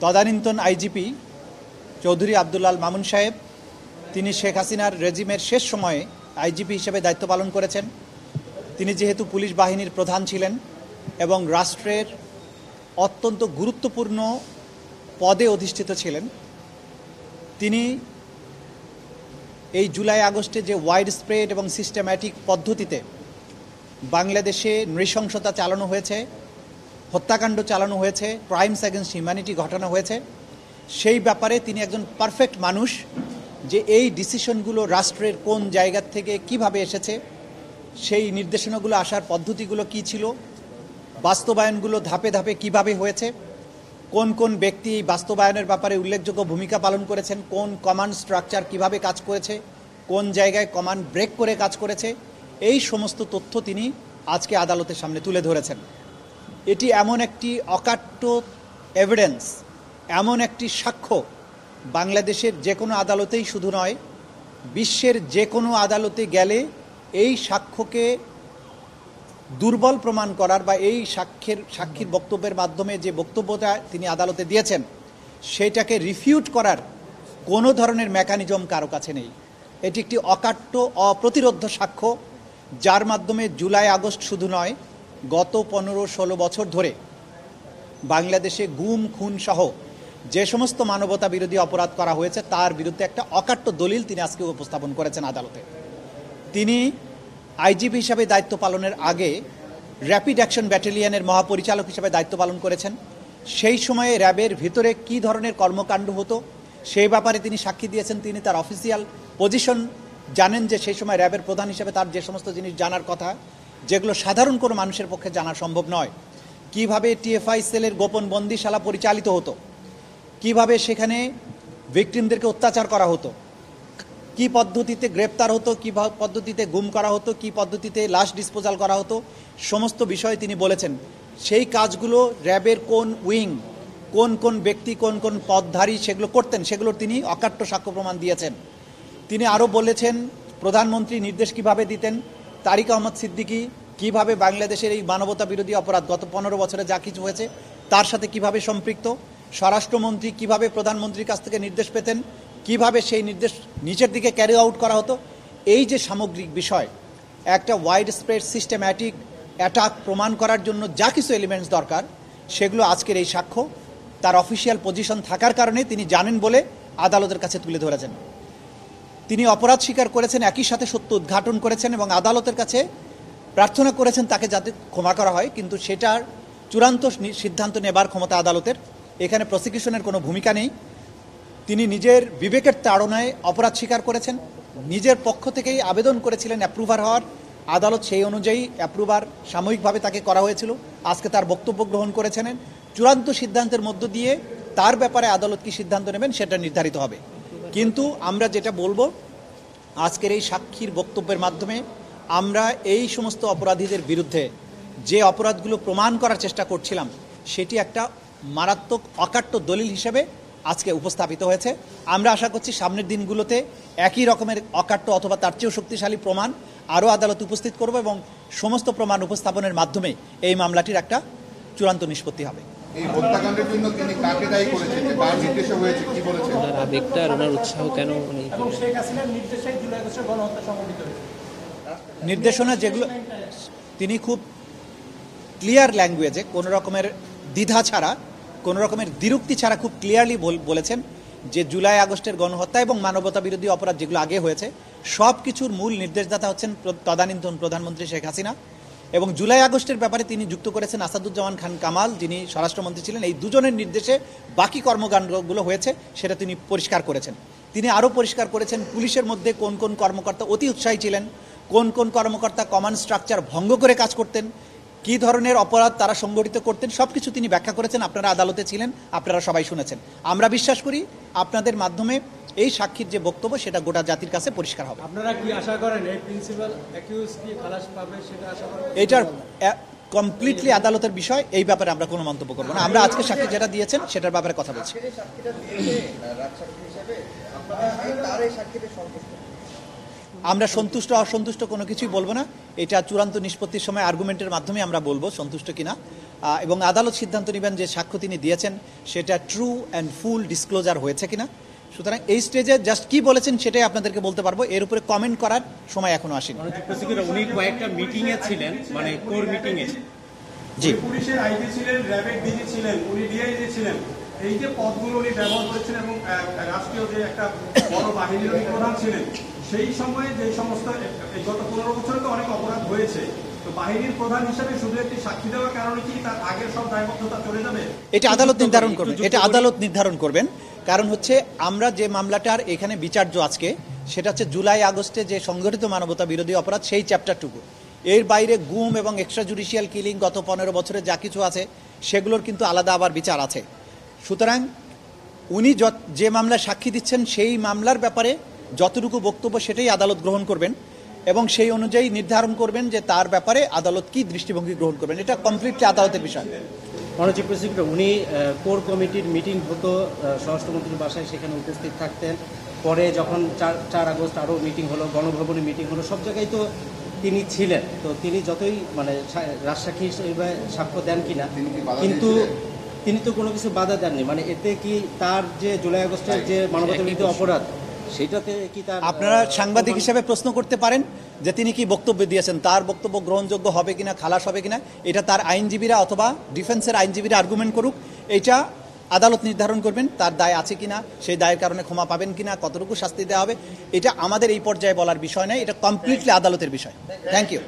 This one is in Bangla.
তদানীন্তন আইজিপি চৌধুরী আব্দুল্লাল মামুন সাহেব, তিনি শেখ হাসিনার রেজিমের শেষ সময়ে আইজিপি হিসেবে দায়িত্ব পালন করেছেন। তিনি যেহেতু পুলিশ বাহিনীর প্রধান ছিলেন এবং রাষ্ট্রের অত্যন্ত গুরুত্বপূর্ণ পদে অধিষ্ঠিত ছিলেন, তিনি এই জুলাই আগস্টে যে ওয়াইড স্প্রেড এবং সিস্টেম্যাটিক পদ্ধতিতে বাংলাদেশে নৃশংসতা চালানো হয়েছে, হত্যাকাণ্ড চালানো হয়েছে, ক্রাইমস অ্যাগেন্স্ট হিউম্যানিটি ঘটানো হয়েছে, সেই ব্যাপারে তিনি একজন পারফেক্ট মানুষ, যে এই ডিসিশনগুলো রাষ্ট্রের কোন জায়গা থেকে কিভাবে এসেছে, সেই নির্দেশনাগুলো আসার পদ্ধতিগুলো কি ছিল, বাস্তবায়নগুলো ধাপে ধাপে কিভাবে হয়েছে, কোন কোন ব্যক্তি এই বাস্তবায়নের ব্যাপারে উল্লেখযোগ্য ভূমিকা পালন করেছেন, কোন কমান্ড স্ট্রাকচার কিভাবে কাজ করেছে, কোন জায়গায় কমান্ড ব্রেক করে কাজ করেছে, এই সমস্ত তথ্য তিনি আজকে আদালতের সামনে তুলে ধরেছেন। এটি এমন একটি অকাট্য এভিডেন্স, এমন একটি সাক্ষ্য, বাংলাদেশের যে কোনো আদালতেই শুধু নয়, বিশ্বের যে কোনো আদালতে গেলে এই সাক্ষ্যকে দুর্বল প্রমাণ করার বা এই সাক্ষীর বক্তব্যের মাধ্যমে যে বক্তব্যটা তিনি আদালতে দিয়েছেন সেটাকে রিফিউট করার কোনো ধরনের মেকানিজম কারো কাছে নেই। এটি একটি অকাট্য অপ্রতিরোধ্য সাক্ষ্য, যার মাধ্যমে জুলাই আগস্ট শুধু নয়, গত 15-16 বছর ধরে বাংলাদেশে গুম খুন সহ যে সমস্ত মানবতা বিরোধী অপরাধ করা হয়েছে তার বিরুদ্ধে একটা অকাট্য দলিল তিনি আজকে উপস্থাপন করেছেন আদালতে। তিনি আইজিপি হিসাবে দায়িত্ব পালনের আগে র্যাপিড অ্যাকশন ব্যাটালিয়নের মহাপরিচালক হিসাবে দায়িত্ব পালন করেছেন। সেই সময়ে র্যাবের ভিতরে কী ধরনের কর্মকাণ্ড হতো সেই ব্যাপারে তিনি সাক্ষী দিয়েছেন। তিনি তার অফিসিয়াল পজিশন জানেন, যে সেই সময় র্যাবের প্রধান হিসেবে তার যে সমস্ত জিনিস জানার কথা, যেগুলো সাধারণ কোনো মানুষের পক্ষে জানা সম্ভব নয়। কিভাবে টিএফআই সেলের গোপন বন্দিশালা পরিচালিত হতো, কিভাবে সেখানে ভিকটিমদেরকে অত্যাচার করা হতো, কি পদ্ধতিতে গ্রেপ্তার হতো, কী পদ্ধতিতে গুম করা হতো, কি পদ্ধতিতে লাশ ডিসপোজাল করা হতো, সমস্ত বিষয়ে তিনি বলেছেন। সেই কাজগুলো র্যাবের কোন উইং, কোন কোন ব্যক্তি, কোন কোন পদধারী সেগুলো করতেন, সেগুলোর তিনি অকাট্য সাক্ষ্য প্রমাণ দিয়েছেন। তিনি আরও বলেছেন প্রধানমন্ত্রী নির্দেশ কিভাবে দিতেন, তারিক আহমদ সিদ্দিকী কিভাবে বাংলাদেশের এই মানবতা বিরোধী অপরাধ গত 15 বছরে যা কিছু হয়েছে তার সাথে কিভাবে সম্পৃক্ত, স্বরাষ্ট্রমন্ত্রী কিভাবে প্রধানমন্ত্রীর কাছ থেকে নির্দেশ পেতেন, কিভাবে সেই নির্দেশ নিচের দিকে ক্যারি আউট করা হতো। এই যে সামগ্রিক বিষয়, একটা ওয়াইড স্প্রেড সিস্টেম্যাটিক অ্যাটাক প্রমাণ করার জন্য যা কিছু এলিমেন্টস দরকার, সেগুলো আজকের এই সাক্ষ্য তার অফিসিয়াল পজিশন থাকার কারণে তিনি জানেন বলে আদালতের কাছে তুলে ধরেছেন। তিনি অপরাধ স্বীকার করেছেন, একই সাথে সত্য উদ্ঘাটন করেছেন এবং আদালতের কাছে প্রার্থনা করেছেন তাকে যাতে ক্ষমা করা হয়, কিন্তু সেটার চূড়ান্ত সিদ্ধান্ত নেবার ক্ষমতা আদালতের। এখানে প্রসিকিউশনের কোনো ভূমিকা নেই। তিনি নিজের বিবেকের তাড়নায় অপরাধ স্বীকার করেছেন, নিজের পক্ষ থেকেই আবেদন করেছিলেন অ্যাপ্রুভার হওয়ার। আদালত সেই অনুযায়ী অ্যাপ্রুভার সাময়িকভাবে তাকে করা হয়েছিল। আজকে তার বক্তব্য গ্রহণ করেছেন। চূড়ান্ত সিদ্ধান্তের মধ্য দিয়ে তার ব্যাপারে আদালত কি সিদ্ধান্ত নেবেন সেটা নির্ধারিত হবে। কিন্তু আমরা যেটা বলবো, আজকের এই সাক্ষীর বক্তব্যের মাধ্যমে আমরা এই সমস্ত অপরাধীদের বিরুদ্ধে যে অপরাধগুলো প্রমাণ করার চেষ্টা করছিলাম সেটি একটা মারাত্মক অকাট্য দলিল হিসেবে আজকে উপস্থাপিত হয়েছে। আমরা আশা করছি সামনের দিনগুলোতে একই রকমের অকাট্য অথবা তার চেয়েও শক্তিশালী প্রমাণ আরও আদালত উপস্থিত করব এবং সমস্ত প্রমাণ উপস্থাপনের মাধ্যমে এই মামলাটির একটা চূড়ান্ত নিষ্পত্তি হবে। এই হত্যাকাণ্ডের জন্য তিনি কাকে দায়ী করেছেন, কার নির্দেশে হয়েছে, কি বলেছেন? ওনার আবেগটা আর ওনার উৎসাহ কেন উনি এবং শেখ হাসিনার নির্দেশে জুলাই আগস্টের গণহত্যা সংঘটিত হয়েছে। নির্দেশনা যেগুলো তিনি খুব ক্লিয়ার ল্যাঙ্গুয়েজে, কোনো রকমের দ্বিধা ছাড়া, কোনো রকমের দ্বিরুক্তি ছাড়া খুব ক্লিয়ারলি বলেছেন যে জুলাই আগস্টের গণহত্যা এবং মানবতা বিরোধী অপরাধ যেগুলো আগে হয়েছে সব কিছুর মূল নির্দেশদাতা হচ্ছেন তদানীন্তন প্রধানমন্ত্রী শেখ হাসিনা। এবং জুলাই আগস্টের ব্যাপারে তিনি যুক্ত করেছেন আসাদুজ্জামান খান কামাল, যিনি স্বরাষ্ট্রমন্ত্রী ছিলেন। এই দুজনের নির্দেশে বাকি কর্মকাণ্ডগুলো হয়েছে সেটা তিনি পরিষ্কার করেছেন। তিনি আরও পরিষ্কার করেছেন পুলিশের মধ্যে কোন কোন কর্মকর্তা অতি উৎসাহী ছিলেন, কোন কোন কর্মকর্তা কমান্ড স্ট্রাকচার ভঙ্গ করে কাজ করতেন, কী ধরনের অপরাধ তারা সংগঠিত করতেন, সব কিছু তিনি ব্যাখ্যা করেছেন। আপনারা আদালতে ছিলেন, আপনারা সবাই শুনেছেন। আমরা বিশ্বাস করি আপনাদের মাধ্যমে এই সাক্ষীর যে বক্তব্য সেটা গোটা জাতির কাছে পরিষ্কার হবে। আপনারা কি আশা করেন এই প্রিন্সিপাল অ্যাকিউজ কি খালাস পাবে সেটা আশা করেন? এটার কমপ্লিটলি আদালতের বিষয়, এই ব্যাপারে আমরা কোনো মন্তব্য করবো না। আমরা আজকে সাক্ষী যেটা দিয়েছেন সেটার ব্যাপারে কথা বলছি। আমরা সন্তুষ্ট অসন্তুষ্ট কোনো কিছুই বলবো না, এটা চূড়ান্ত নিষ্পত্তির সময় আর্গুমেন্টের মাধ্যমে আমরা বলবো সন্তুষ্ট কিনা, এবং আদালত সিদ্ধান্ত নেবেন যে সাক্ষ্য তিনি দিয়েছেন সেটা ট্রু অ্যান্ড ফুল ডিসক্লোজার হয়েছে কিনা। সুতরাং এই স্টেজে জাস্ট কি বলেছেন সেটাই আপনাদেরকে বলতে পারবো, এর উপরে কমেন্ট করার সময় এখনো আসেনি। উনি কয়েকটা মিটিং এ ছিলেন, মানে কোর মিটিং এ। জি, পুলিশের আইজি ছিলেন, র্যাবের ডিজি ছিলেন, উনি ডিআইজি ছিলেন। এই যে পদগুলো উনি ব্যবহার করেছেন এবং রাষ্ট্রীয় যে একটা বড় বাহিনীর উনি প্রধান ছিলেন, সেই সময়ে যে সমস্ত গত 15 বছরে তো অনেক অপরাধ হয়েছে, তো বাহিনীর প্রধান হিসেবে শুধু একটি সাক্ষী দেওয়ার কারণে কি তার আগের সব দায়বদ্ধতা চলে যাবে? এটা আদালত নির্ধারণ করবেন, এটা আদালত নির্ধারণ করবেন। কারণ হচ্ছে আমরা যে মামলাটার এখানে বিচার্য আজকে, সেটা হচ্ছে জুলাই আগস্টে যে সংগঠিত মানবতা বিরোধী অপরাধ সেই চ্যাপ্টারটুকু। এর বাইরে গুম এবং এক্সট্রা জুডিশিয়াল কিলিং গত 15 বছরে যা কিছু আছে সেগুলোর কিন্তু আলাদা আবার বিচার আছে। সুতরাং উনি যে মামলায় সাক্ষী দিচ্ছেন সেই মামলার ব্যাপারে যতটুকু বক্তব্য সেটাই আদালত গ্রহণ করবেন এবং সেই অনুযায়ী নির্ধারণ করবেন যে তার ব্যাপারে আদালত কি দৃষ্টিভঙ্গি গ্রহণ করবেন। এটা কমপ্লিটলি আদালতের বিষয়। মনোজিৎ প্রেসিডেন্ট, উনি কোর কমিটির মিটিং হতো স্বরাষ্ট্রমন্ত্রীর বাসায়, সেখানে উপস্থিত থাকতেন। পরে যখন 4 আগস্ট আরও মিটিং হলো, গণভবনে মিটিং হলো, সব জায়গায় তো তিনি ছিলেন। তো তিনি যতই মানে রাজসাক্ষী হিসেবে সাক্ষ্য দেন কিনা, কিন্তু তিনি তো কোনো কিছু বাধা দেননি। মানে এতে কি তার যে জুলাই আগস্টের যে মানবতা বিরোধী অপরাধ, সেটাতে কি তার আপনারা সাংবাদিক হিসেবে প্রশ্ন করতে পারেন যে তিনি কি বক্তব্য দিয়েছেন, তার বক্তব্য গ্রহণযোগ্য হবে কিনা, খালাস হবে কিনা, এটা তার আইনজীবীরা অথবা ডিফেন্সের আইনজীবীরা আর্গুমেন্ট করুক। এটা আদালত নির্ধারণ করবেন তার দায় আছে কিনা, সেই দায়ের কারণে ক্ষমা পাবেন কিনা, কতটুকু শাস্তি দেওয়া হবে, এটা আমাদের এই পর্যায়ে বলার বিষয় নয়, এটা কমপ্লিটলি আদালতের বিষয়। Thank you.